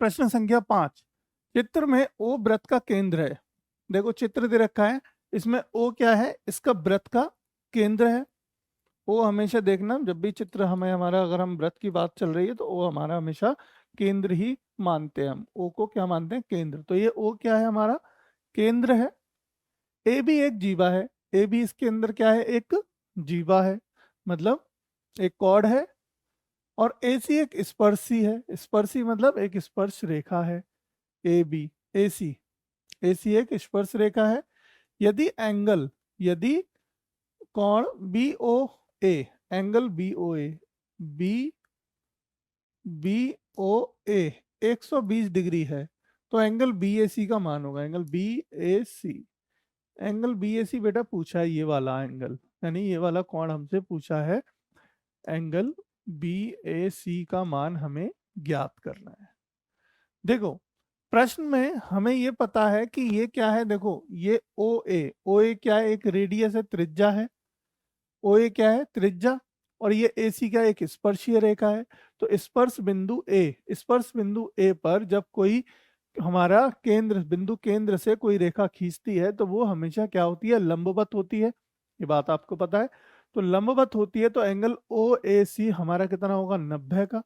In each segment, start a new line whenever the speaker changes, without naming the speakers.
प्रश्न संख्या 5। चित्र में ओ वृत्त का केंद्र है। देखो चित्र दे रखा है, इसमें ओ क्या है, इसका वृत्त का केंद्र है। ओ हमेशा देखना, जब भी चित्र हमें हमारा अगर हम वृत्त की बात चल रही है तो ओ हमारा हमेशा केंद्र ही मानते हैं। हम ओ को क्या मानते हैं, केंद्र। तो ये ओ क्या है, हमारा केंद्र है। ए भी एक जीवा है, ए भी इसके अंदर क्या है, एक जीवा है, मतलब एक कॉर्ड है। और ए सी एक स्पर्शी है, स्पर्शी मतलब एक स्पर्श रेखा है। ए बी, ए सी, ए सी एक स्पर्श रेखा है। यदि एंगल, यदि कोण B O A, angle B O A, B B O A 120 degree है, तो एंगल बी ए सी का मान होगा, एंगल बी ए सी। एंगल बी ए सी बेटा पूछा है, ये वाला एंगल, यानी ये वाला कोण हमसे पूछा है। एंगल बी ए सी का मान हमें ज्ञात करना है। देखो प्रश्न में हमें ये पता है कि ये क्या है, देखो ये ओ ए क्या है, एक रेडियस है, त्रिज्या है। ओ ए क्या है, त्रिज्या। और ये ए सी क्या है, एक स्पर्शीय रेखा है। तो स्पर्श बिंदु ए, स्पर्श बिंदु ए पर जब कोई हमारा केंद्र, बिंदु केंद्र से कोई रेखा खींचती है तो वो हमेशा क्या होती है, लंबवत होती है। ये बात आपको पता है। तो लंबवत होती है तो एंगल ओ ए सी हमारा कितना होगा, 90 का।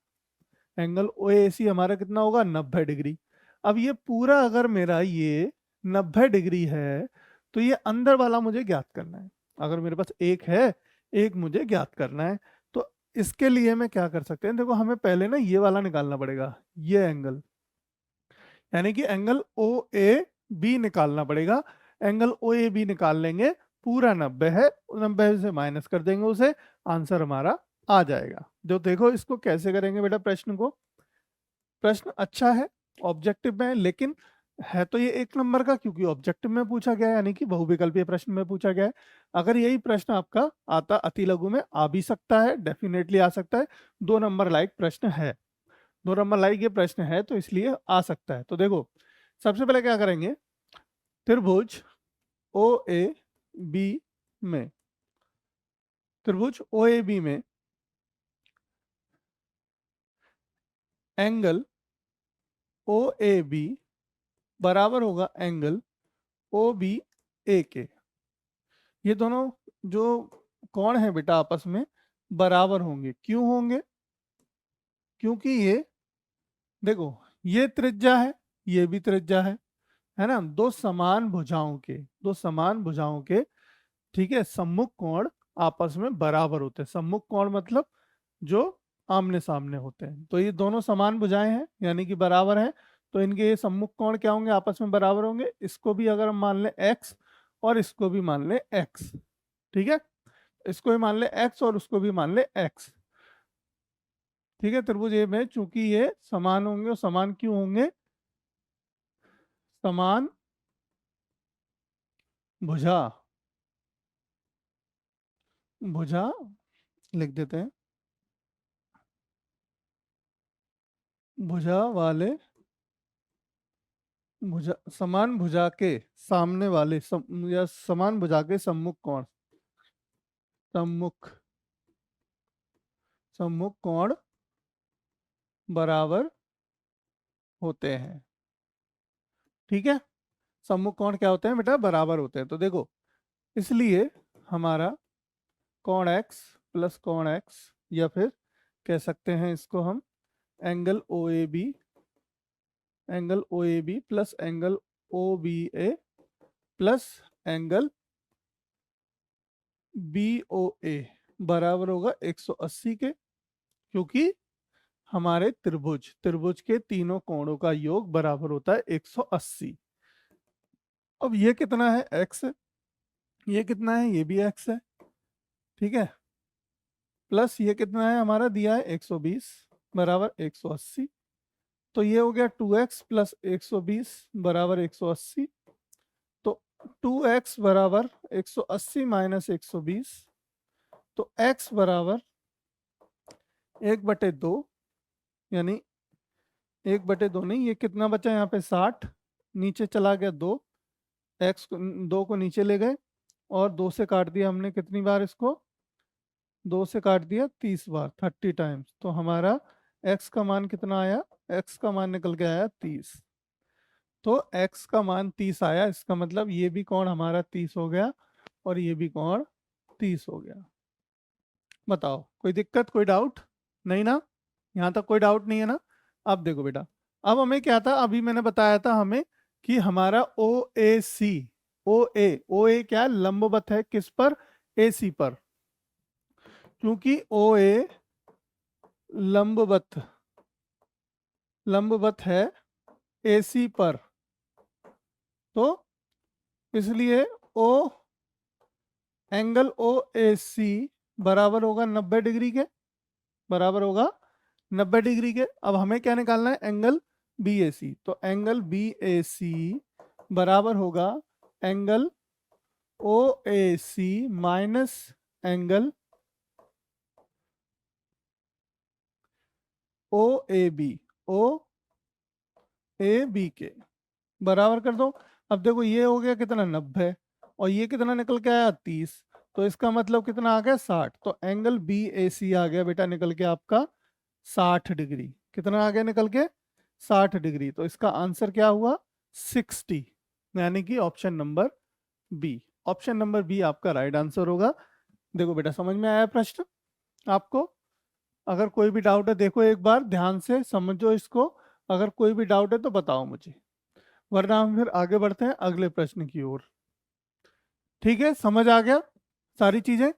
एंगल ओ ए सी हमारा कितना होगा, 90 डिग्री। अब ये पूरा अगर मेरा ये 90 डिग्री है तो ये अंदर वाला मुझे ज्ञात करना है। अगर मेरे पास एक है, एक मुझे ज्ञात करना है, तो इसके लिए मैं क्या कर सकते हैं, देखो हमें पहले ना ये वाला निकालना पड़ेगा, ये एंगल, यानी कि एंगल ओ ए बी निकालना पड़ेगा। एंगल ओ ए बी निकाल लेंगे, पूरा 90 है, 90 से माइनस कर देंगे उसे, आंसर हमारा आ जाएगा। जो देखो इसको कैसे करेंगे बेटा, प्रश्न को, प्रश्न अच्छा है, ऑब्जेक्टिव में है, लेकिन है तो ये 1 नंबर का, क्योंकि ऑब्जेक्टिव में पूछा गया है, यानी कि बहुविकल्पीय प्रश्न में पूछा गया है। अगर यही प्रश्न आपका आता अति लघु में आ भी सकता है, डेफिनेटली आ सकता है। 2 नंबर लायक प्रश्न है, 2 नंबर लायक ये प्रश्न है, तो इसलिए आ सकता है। तो देखो सबसे पहले क्या करेंगे, त्रिभुज ओ ए बी में, त्रिभुज ओ ए बी में एंगल ओ ए बी बराबर होगा एंगल ओ बी ए के। ये दोनों जो कोण है बेटा आपस में बराबर होंगे। क्यों होंगे, क्योंकि ये देखो ये त्रिज्या है, ये भी त्रिज्या है ना। दो समान भुजाओं के, दो समान भुजाओं के, ठीक है, सम्मुख कोण आपस में बराबर होते हैं। सम्मुख कोण मतलब जो आमने सामने होते हैं। तो ये दोनों समान भुजाएं हैं, यानी कि बराबर हैं, तो इनके ये सम्मुख कोण क्या होंगे, आपस में बराबर होंगे। इसको भी अगर हम मान लें x और इसको भी मान लें x, ठीक है, इसको भी मान ले x और उसको भी मान ले x, ठीक है। त्रिभुज ए में चूंकि ये समान होंगे, और समान क्यों होंगे, समान भुजा, भुजा लिख देते हैं, भुजा वाले, भुजा, समान भुजा के सामने वाले या समान भुजा के सम्मुख कोण, सम्मुख, सम्मुख कोण बराबर होते हैं, ठीक है। सम्मुख कोण क्या होते हैं बेटा, बराबर होते हैं। तो देखो इसलिए हमारा कोण x प्लस कोण x, या फिर कह सकते हैं इसको हम angle O A B, angle O A B plus angle O B A plus angle B O A बराबर होगा 180 के, क्योंकि हमारे त्रिभुज, त्रिभुज के तीनों कोणों का योग बराबर होता है 180। अब ये कितना है, x है, ये कितना है, ये भी x है, ठीक है, प्लस ये कितना है हमारा दिया है 120 बराबर 180। तो ये हो गया 2x प्लस 120 बराबर 180। तो 2x बराबर 180 माइनस 120, तो x बराबर 1/2, यानी 1/2 नहीं, ये कितना बचा यहाँ पे 60, नीचे चला गया 2, x को 2 को नीचे ले गए और 2 से काट दिया हमने कितनी बार इसको, 2 से काट दिया 30 बार, 30 टाइम्स। तो हमारा x का मान कितना आया, x का मान निकल के आया 30। तो x का मान 30 आया, इसका मतलब ये भी कोण हमारा 30 हो गया और ये भी कोण 30 हो गया। बताओ कोई दिक्कत, कोई डाउट? नहीं ना, यहाँ तक कोई डाउट नहीं है ना। अब देखो बेटा, अब हमें क्या था, अभी मैंने बताया था हमें कि हमारा ओ ए सी, ओ ए क्या है, लंबवत है किस पर, ए सी पर। क्योंकि ओ ए लंबवत लंबवत है ए सी पर, तो इसलिए ओ एंगल ओ ए सी बराबर होगा 90 डिग्री के, बराबर होगा 90 डिग्री के। अब हमें क्या निकालना है, एंगल बी ए सी। तो एंगल बी ए सी बराबर होगा angle O A C minus angle O A B, O A B के, बराबर कर दो। अब देखो ये हो गया कितना, 90, और ये कितना निकल के आया, 30। तो इसका मतलब कितना आ गया, 60। तो एंगल बी ए सी आ गया बेटा निकल के आपका 60 डिग्री। कितना आ गया निकल के, 60 डिग्री। तो इसका आंसर क्या हुआ, 60, यानी कि option number B. Option number B आपका राइट आंसर होगा। देखो बेटा समझ में आया प्रश्न आपको? अगर कोई भी डाउट है, देखो एक बार ध्यान से समझो इसको, अगर कोई भी डाउट है तो बताओ मुझे, वरना हम फिर आगे बढ़ते हैं अगले प्रश्न की ओर। ठीक है, समझ आ गया सारी चीजें?